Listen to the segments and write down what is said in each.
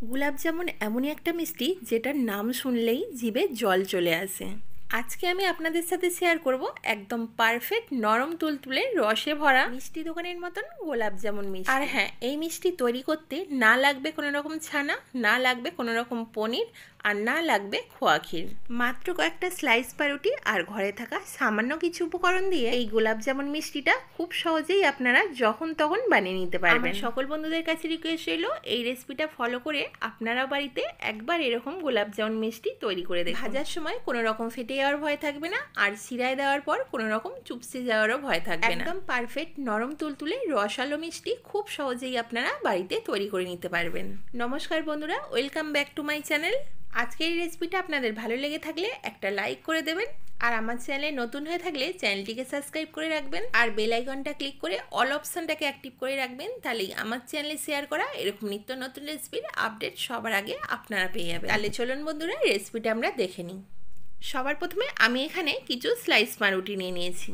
গোলাপ জামুন এমনই একটা মিষ্টি যেটার নাম শুনলেই জিভে জল চলে আসে। আজকে আমি আপনাদের সাথে শেয়ার করব একদম পারফেক্ট নরম তুলতুলে রসে ভরা মিষ্টি দোকানের মতন গোলাপ জামুন মিষ্টি। আর হ্যাঁ, এই মিষ্টি তৈরি করতে না লাগবে কোনো রকম ছানা, না লাগবে কোনো রকম পনির, আর না লাগবে খোয়া ক্ষীর। মাত্র কয়েকটা স্লাইস পাউরুটি আর ঘরে থাকা সামান্য কিছু উপকরণ দিয়ে এই গোলাপ জামুন মিষ্টিটা খুব সহজেই আপনারা যখন তখন বানিয়ে নিতে পারবেন। সকল বন্ধুদের কাছে রিকোয়েস্ট রইল এই রেসিপিটা ফলো করে আপনারাও বাড়িতে একবার এরকম গোলাপ জামুন মিষ্টি তৈরি করে দেখুন। ভাজার সময় কোনো রকম ফেটে যাওয়ার ভয় থাকবে না, আর শিরায় দেওয়ার পর কোনো রকম চুপসে যাওয়ারও ভয় থাকবে না। একদম পারফেক্ট নরম তুলতুলে রসালো মিষ্টি খুব সহজেই আপনারা বাড়িতে তৈরি করে নিতে পারবেন। নমস্কার বন্ধুরা, welcome back to my channel. আজকের এই রেসিপিটা আপনাদের ভালো লেগে থাকলে একটা লাইক করে দেবেন, আর আমার চ্যানেলে নতুন হয়ে থাকলে চ্যানেলটিকে সাবস্ক্রাইব করে রাখবেন, আর বেল আইকনটা ক্লিক করে অল অপশনটাকে অ্যাক্টিভ করে রাখবেন। তাহলেই আমার চ্যানেলে শেয়ার করা এরকম নিত্য নতুন রেসিপির আপডেট সবার আগে আপনারা পেয়ে যাবেন। তাহলে চলুন বন্ধুরা, রেসিপিটা আমরা দেখে নিই। সবার প্রথমে আমি এখানে কিছু স্লাইস পাউরুটি নিয়ে নিয়েছি।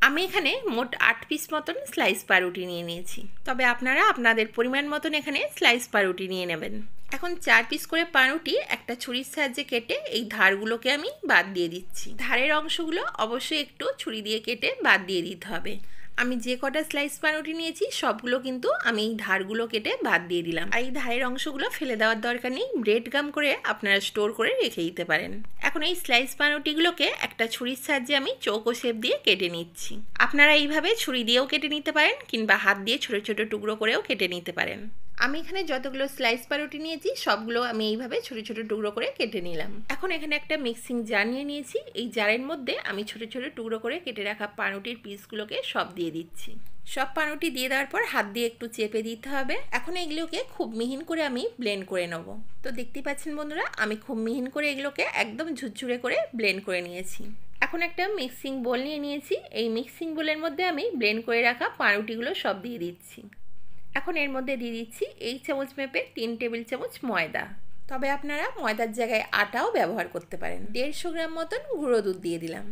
আমি এখানে মোট 8 পিস মতন স্লাইস পাউরুটি নিয়ে নিয়েছি, তবে আপনারা আপনাদের পরিমাণ মতন এখানে স্লাইস পাউরুটি নিয়ে নেবেন। এখন 4 পিস করে পাউরুটি একটা ছুরির সাহায্যে কেটে এই ধারগুলোকে আমি বাদ দিয়ে দিচ্ছি। ধারের অংশগুলো অবশ্যই একটু ছুরি দিয়ে কেটে বাদ দিয়ে দিতে হবে। আমি যে কটা স্লাইস পাউরুটি নিয়েছি সবগুলো কিন্তু আমি এই ধারগুলো কেটে বাদ দিয়ে দিলাম। আর এই ধারের অংশগুলো ফেলে দেওয়ার দরকার নেই, ব্রেড গাম করে আপনারা স্টোর করে রেখে দিতে পারেন। এখন এই স্লাইস পাউরুটিগুলোকে একটা ছুরির সাহায্যে আমি চৌকো শেপ দিয়ে কেটে নিচ্ছি। আপনারা এইভাবে ছুরি দিয়েও কেটে নিতে পারেন, কিংবা হাত দিয়ে ছোট ছোট টুকরো করেও কেটে নিতে পারেন। আমি এখানে যতগুলো স্লাইস পাউরুটি নিয়েছি সবগুলো আমি এইভাবে ছোট ছোট টুকরো করে কেটে নিলাম। এখন এখানে একটা মিক্সিং জার নিয়ে নিয়েছি। এই জারের মধ্যে আমি ছোট ছোট টুকরো করে কেটে রাখা পাউরুটির পিসগুলোকে সব দিয়ে দিচ্ছি। সব পাউরুটি দিয়ে দেওয়ার পর হাত দিয়ে একটু চেপে দিতে হবে। এখন এগুলোকে খুব মিহিন করে আমি ব্লেন্ড করে নেব। তো দেখতেই পাচ্ছেন বন্ধুরা, আমি খুব মিহিন করে এগুলোকে একদম ঝুরঝুরে করে ব্লেন্ড করে নিয়েছি। এখন একটা মিক্সিং বোল নিয়ে নিয়েছি। এই মিক্সিং বোলের মধ্যে আমি ব্লেন্ড করে রাখা পাউরুটিগুলো সব দিয়ে দিচ্ছি। এখন এর মধ্যে দিয়ে দিচ্ছি এই চামচ মেপে 3 টেবিল চামচ ময়দা, তবে আপনারা ময়দার জায়গায় আটাও ব্যবহার করতে পারেন। 150 গ্রাম মতন গুঁড়ো দুধ দিয়ে দিলাম।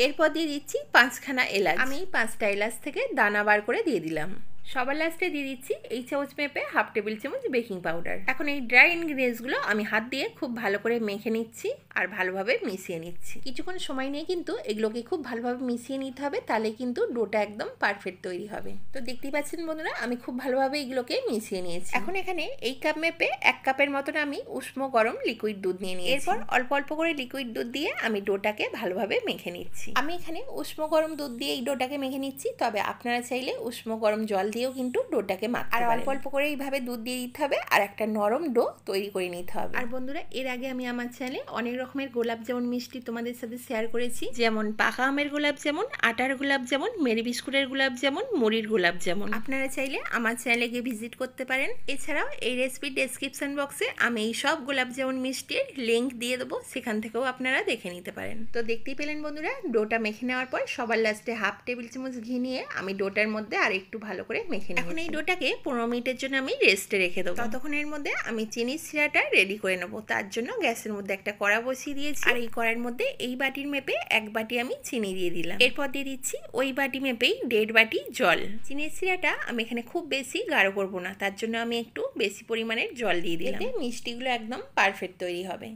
এরপর দিয়ে দিচ্ছি 5খানা এলাচ। আমি 5টা এলাচ থেকে দানা বার করে দিয়ে দিলাম। সবার লাস্টে দিয়ে দিচ্ছি এই চামচ মেপে 1/2 টেবিল চামচ বেকিং পাউডার। এখন এই ড্রাই ইনগ্রিডিয়েন্টসগুলো আমি হাত দিয়ে খুব ভালো করে মেখে নিচ্ছি আর ভালোভাবে মিশিয়ে নিচ্ছি। কিছুক্ষণ সময় নিয়ে কিন্তু এগুলোকে খুব ভালোভাবে মিশিয়ে নিতে হবে, তাহলে কিন্তু ডোটা একদম পারফেক্ট তৈরি হবে। তো দেখতেই পাচ্ছেন বন্ধুরা, আমি খুব ভালোভাবে এগুলোকে মিশিয়ে নিয়েছি। এখন এখানে এই কাপ মেপে 1 কাপের মতন আমি উষ্ণ গরম লিকুইড দুধ নিয়ে নিয়েছি। এরপর অল্প অল্প করে লিকুইড দুধ দিয়ে আমি ডোটাকে ভালোভাবে মেখে নিচ্ছি। আমি এখানে উষ্ণ গরম দুধ দিয়ে এই ডোটাকে মেখে নিচ্ছি, তবে আপনারা চাইলে উষ্ণ গরম জল দিয়েও কিন্তু ডোটাকে মাখতে পারেন। আর অল্প অল্প করে এইভাবে দুধ দিয়ে দিতে হবে আর একটা নরম ডো তৈরি করে নিতে হবে। আর বন্ধুরা, এর আগে আমি আমার চ্যানেলে অনেক রকমের গোলাপ জামুন মিষ্টি তোমাদের সাথে শেয়ার করেছি, যেমন পাকা আমের গোলাপ জামুন, আটার গোলাপ জামুন, মেরি বিস্কুটের গোলাপ জামুন, মুড়ির গোলাপ জামুন। আপনারা চাইলে আমার চ্যানেলে গিয়ে ভিজিট করতে পারেন। এছাড়াও এই রেসিপির ডেসক্রিপশন বক্সে আমি এই সব গোলাপ জামুন মিষ্টির লিঙ্ক দিয়ে দেবো, সেখান থেকেও আপনারা দেখে নিতে পারেন। তো দেখতেই পেলেন বন্ধুরা, ডোটা মেখে নেওয়ার পর সবার লাস্টে 1/2 টেবিল চামচ ঘি নিয়ে আমি ডোটার মধ্যে আর একটু ভালো করে মেখে নিই। এখন এই ডোটাকে 15 মিনিটের জন্য আমি রেস্টে রেখে দেবো। ততক্ষণের মধ্যে আমি চিনির সিরাটা রেডি করে নেবো। তার জন্য গ্যাসের মধ্যে একটা কড়া বসিয়ে দিয়েছি, আর এই কড়াইয়ের মধ্যে এই বাটির মেপে 1 বাটি আমি চিনি দিয়ে দিলাম। এরপর দিয়ে দিচ্ছি ওই বাটি মেপেই 1.5 বাটি জল। চিনির সিরাটা আমি এখানে খুব বেশি গাঢ় করবো না, তার জন্য আমি একটু বেশি পরিমাণের জল দিয়ে দিলাম। এতে মিষ্টিগুলো একদম পারফেক্ট তৈরি হবে।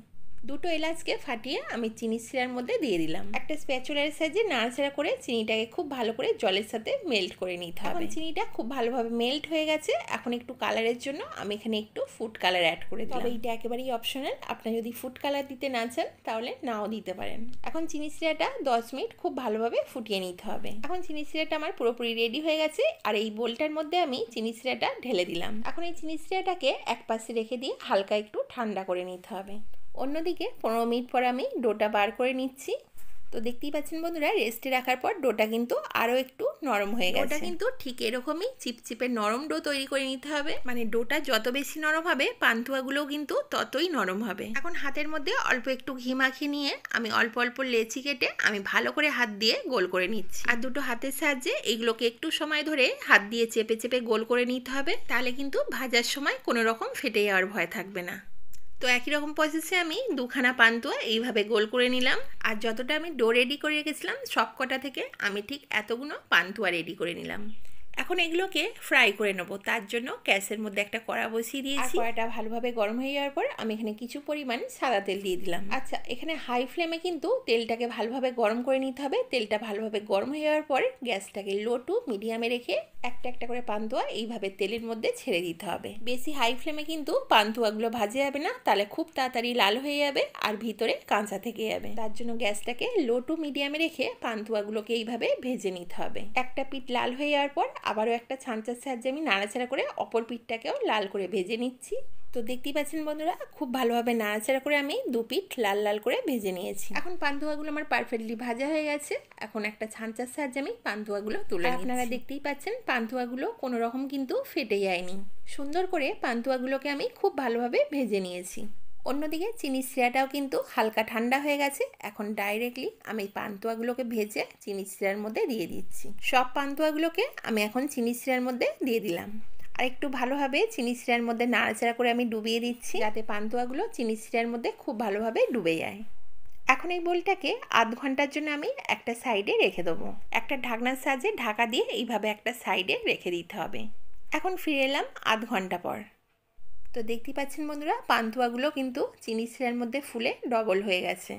2টো এলাচকে ফাটিয়ে আমি চিনি সিরার মধ্যে দিয়ে দিলাম। একটা স্প্যাচুলার সাহায্যে নাড়াচাড়া করে চিনিটাকে খুব ভালো করে জলের সাথে মেল্ট করে নিতে হবে। চিনিটা খুব ভালোভাবে মেল্ট হয়ে গেছে। এখন একটু কালারের জন্য আমি এখানে একটু ফুড কালার অ্যাড করে দিলাম, তবে এটা একেবারেই অপশনাল। আপনারা যদি ফুড কালার দিতে না চান তাহলে নাও দিতে পারেন। এখন চিনি সিরাটা 10 মিনিট খুব ভালোভাবে ফুটিয়ে নিতে হবে। এখন চিনি সিরাটা আমার পুরোপুরি রেডি হয়ে গেছে, আর এই বোলটার মধ্যে আমি চিনি সিরাটা ঢেলে দিলাম। এখন এই চিনি সিরাটাকে এক পাশে রেখে দিয়ে হালকা একটু ঠান্ডা করে নিতে হবে। অন্যদিকে 15 মিনিট পর আমি ডোটা বার করে নিচ্ছি। তো দেখতেই পাচ্ছেন বন্ধুরা, রেস্টে রাখার পর ডোটা কিন্তু আরও একটু নরম হয়ে গেছে। ডোটা কিন্তু ঠিক এরকমই চিপচিপে নরম ডো তৈরি করে নিতে হবে। মানে ডোটা যত বেশি নরম হবে পান্তুয়াগুলোও কিন্তু ততই নরম হবে। এখন হাতের মধ্যে অল্প একটু ঘি মাখিয়ে নিয়ে আমি অল্প অল্প লেচি কেটে আমি ভালো করে হাত দিয়ে গোল করে নিচ্ছি। আর দুটো হাতের সাহায্যে এইগুলোকে একটু সময় ধরে হাত দিয়ে চেপে চেপে গোল করে নিতে হবে, তাহলে কিন্তু ভাজার সময় কোনো রকম ফেটে যাওয়ার ভয় থাকবে না। তো একই রকম প্রসেসে আমি 2খানা পান্তুয়া এইভাবে গোল করে নিলাম। আর যতটা আমি ডো রেডি করে রেখেছিলাম সব কটা থেকে আমি ঠিক এতগুলো পান্তুয়া রেডি করে নিলাম। এখন এগুলোকে ফ্রাই করে নেব। তার জন্য গ্যাসের মধ্যে একটা কড়া বসিয়ে দিয়েছি। কড়াটা ভালোভাবে গরম হয়ে যাওয়ার পর আমি এখানে কিছু পরিমাণ সাদা তেল দিয়ে দিলাম। আচ্ছা, এখানে হাই ফ্লেমে কিন্তু তেলটাকে ভালোভাবে গরম করে নিতে হবে। তেলটা ভালোভাবে গরম হয়ে যাওয়ার পর গ্যাসটাকে লো টু মিডিয়ামে রেখে একটা একটা করে পান্তুয়া এইভাবে তেলের মধ্যে ছেড়ে দিতে হবে। বেশি হাই ফ্লেমে কিন্তু পান্তুয়াগুলো ভাজা যাবে না, তাহলে খুব তাড়াতাড়ি লাল হয়ে যাবে আর ভিতরে কাঁচা থেকে যাবে। তার জন্য গ্যাসটাকে লো টু মিডিয়ামে রেখে পান্তুয়াগুলোকে এইভাবে ভেজে নিতে হবে। একটা পিঠ লাল হয়ে যাওয়ার পর আবারও একটা ছাঁচার সাহায্যে আমি নাড়াচাড়া করে অপর পিঠটাকেও লাল করে ভেজে নিচ্ছি। তো দেখতেই পাচ্ছেন বন্ধুরা, খুব ভালোভাবে নাড়াচাড়া করে আমি দু পিঠ লাল লাল করে ভেজে নিয়েছি। এখন পান্তুয়াগুলো আমার পারফেক্টলি ভাজা হয়ে গেছে। এখন একটা ছাঁচার সাহায্যে আমি পান্তুয়াগুলো তুলে নিচ্ছি। আপনারা দেখতেই পাচ্ছেন পান্তুয়াগুলো কোনো রকম কিন্তু ফেটে যায়নি। সুন্দর করে পান্তুয়াগুলোকে আমি খুব ভালোভাবে ভেজে নিয়েছি। অন্যদিকে চিনির শিরাটাও কিন্তু হালকা ঠান্ডা হয়ে গেছে। এখন ডাইরেক্টলি আমি পান্তুয়াগুলোকে ভেজে চিনির শিরার মধ্যে দিয়ে দিচ্ছি। সব পান্তুয়াগুলোকে আমি এখন চিনির শিরার মধ্যে দিয়ে দিলাম। আর একটু ভালোভাবে চিনির শিরার মধ্যে নাড়াচাড়া করে আমি ডুবিয়ে দিচ্ছি, যাতে পান্তুয়াগুলো চিনির শিরার মধ্যে খুব ভালোভাবে ডুবে যায়। এখন এই বোলটাকে আধ ঘন্টার জন্য আমি একটা সাইডে রেখে দেবো। একটা ঢাকনার সাহায্যে ঢাকা দিয়ে এইভাবে একটা সাইডে রেখে দিতে হবে। এখন ফিরে এলাম আধ ঘন্টা পর। তো দেখতেই পাচ্ছেন বন্ধুরা, পান্তুয়াগুলো কিন্তু চিনির শিরার মধ্যে ফুলে ডবল হয়ে গেছে।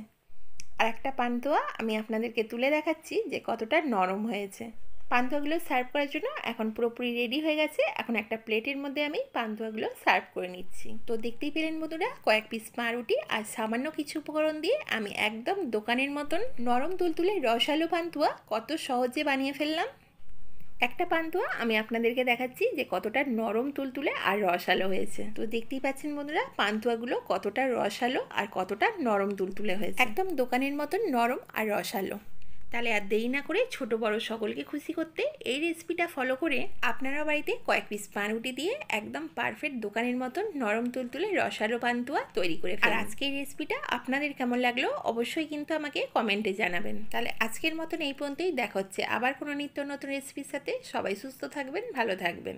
আর একটা পান্তুয়া আমি আপনাদেরকে তুলে দেখাচ্ছি যে কতটা নরম হয়েছে। পান্তুয়াগুলো সার্ভ করার জন্য এখন পুরোপুরি রেডি হয়ে গেছে। এখন একটা প্লেটের মধ্যে আমি পান্তুয়াগুলো সার্ভ করে নিচ্ছি। তো দেখতেই পেলেন বন্ধুরা, কয়েক পিস পাউরুটি আর সামান্য কিছু উপকরণ দিয়ে আমি একদম দোকানের মতন নরম তুলতুলে রসালো পান্তুয়া কত সহজে বানিয়ে ফেললাম। একটা পান্তুয়া আমি আপনাদেরকে দেখাচ্ছি যে কতটা নরম তুলতুলে আর রসালো হয়েছে। তো দেখতেই পাচ্ছেন বন্ধুরা, পান্তুয়াগুলো কতটা রসালো আর কতটা নরম তুলতুলে হয়েছে, একদম দোকানের মতন নরম আর রসালো। তাহলে আর দেরি না করে ছোট বড় সকলকে খুশি করতে এই রেসিপিটা ফলো করে আপনারা বাড়িতে কয়েক পিস পাউরুটি দিয়ে একদম পারফেক্ট দোকানের মতন নরম তুলতুলে রসালো পান্তুয়া তৈরি করে ফেলুন। আর আজকের রেসিপিটা আপনাদের কেমন লাগলো অবশ্যই কিন্তু আমাকে কমেন্টে জানাবেন। তাহলে আজকের মতন এই পর্যন্তই, দেখা হচ্ছে আবার কোনো নিত্য নতুন রেসিপির সাথে। সবাই সুস্থ থাকবেন, ভালো থাকবেন।